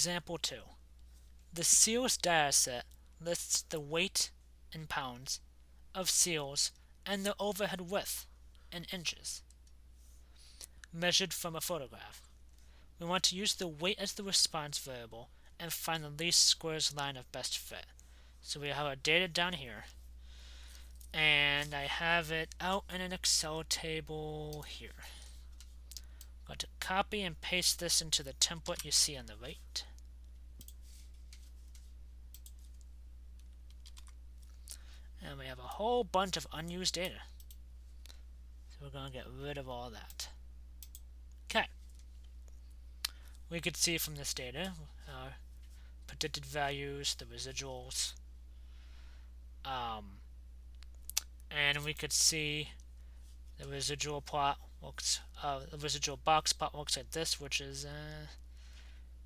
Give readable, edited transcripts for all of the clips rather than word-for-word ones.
Example 2. The seals dataset lists the weight in pounds of seals and the overhead width in inches, measured from a photograph. We want to use the weight as the response variable and find the least squares line of best fit. So we have our data down here, and I have it out in an Excel table here. I'm going to copy and paste this into the template you see on the right. And we have a whole bunch of unused data. So we're going to get rid of all that. Okay. We could see from this data our predicted values, the residuals, and we could see the residual plot looks, the residual box plot looks like this, which is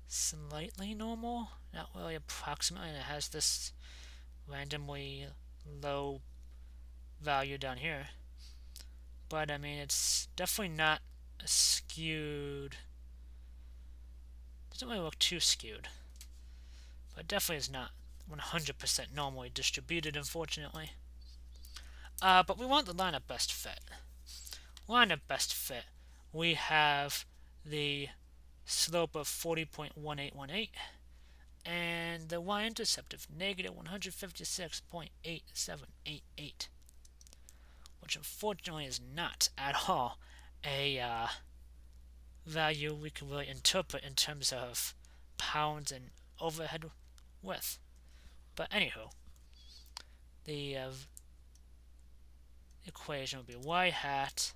slightly normal, not really approximate, and it has this randomly low value down here. But I mean, it's definitely not skewed. Doesn't really look too skewed, but it definitely is not 100% normally distributed, unfortunately. But we want the line of best fit. Line of best fit, we have the slope of 40.1818 and the y-intercept of negative 156.8788, which unfortunately is not at all a value we can really interpret in terms of pounds and overhead width. But anywho, the equation would be y hat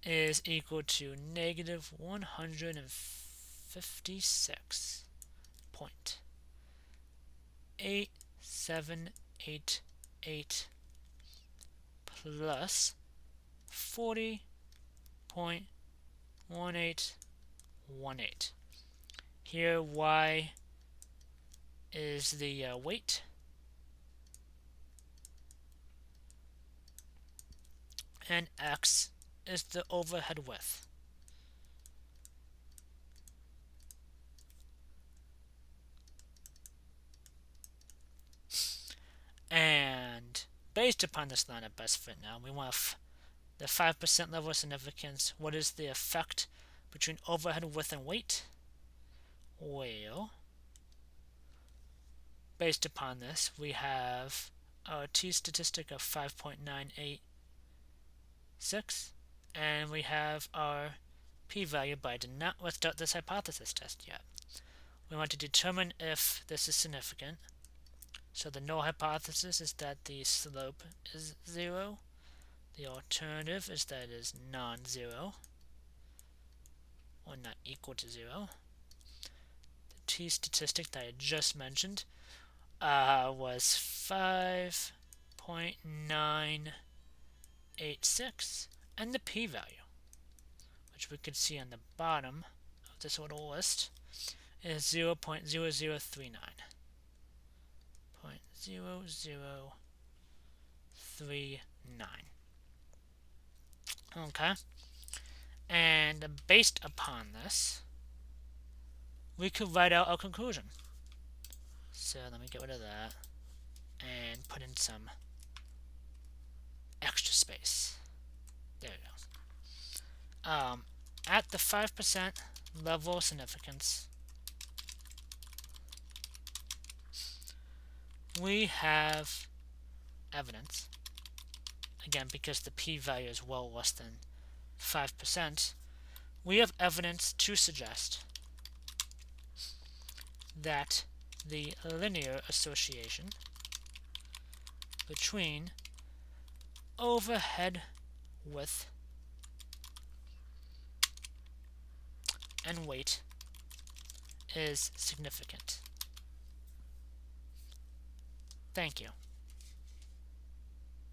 is equal to negative 156.8788 plus 40.1818. Here y is the weight, and x is the overhead width. And based upon this line of best fit now, we want the 5% level of significance. What is the effect between overhead width and weight? Well, based upon this, we have our t-statistic of 5.986, and we have our p-value, but I did not list out this hypothesis test yet. We want to determine if this is significant. So the null hypothesis is that the slope is 0. The alternative is that it is non-zero, or not equal to 0. The t-statistic that I just mentioned was 5.986, and the p-value, which we could see on the bottom of this little list, is 0.0039. 0.0039. Okay, and based upon this, we could write out our conclusion. So let me get rid of that and put in some extra space. There we go. At the 5% level of significance, we have evidence, again because the p-value is well less than 5%, we have evidence to suggest that the linear association between overhead width and weight is significant. Thank you.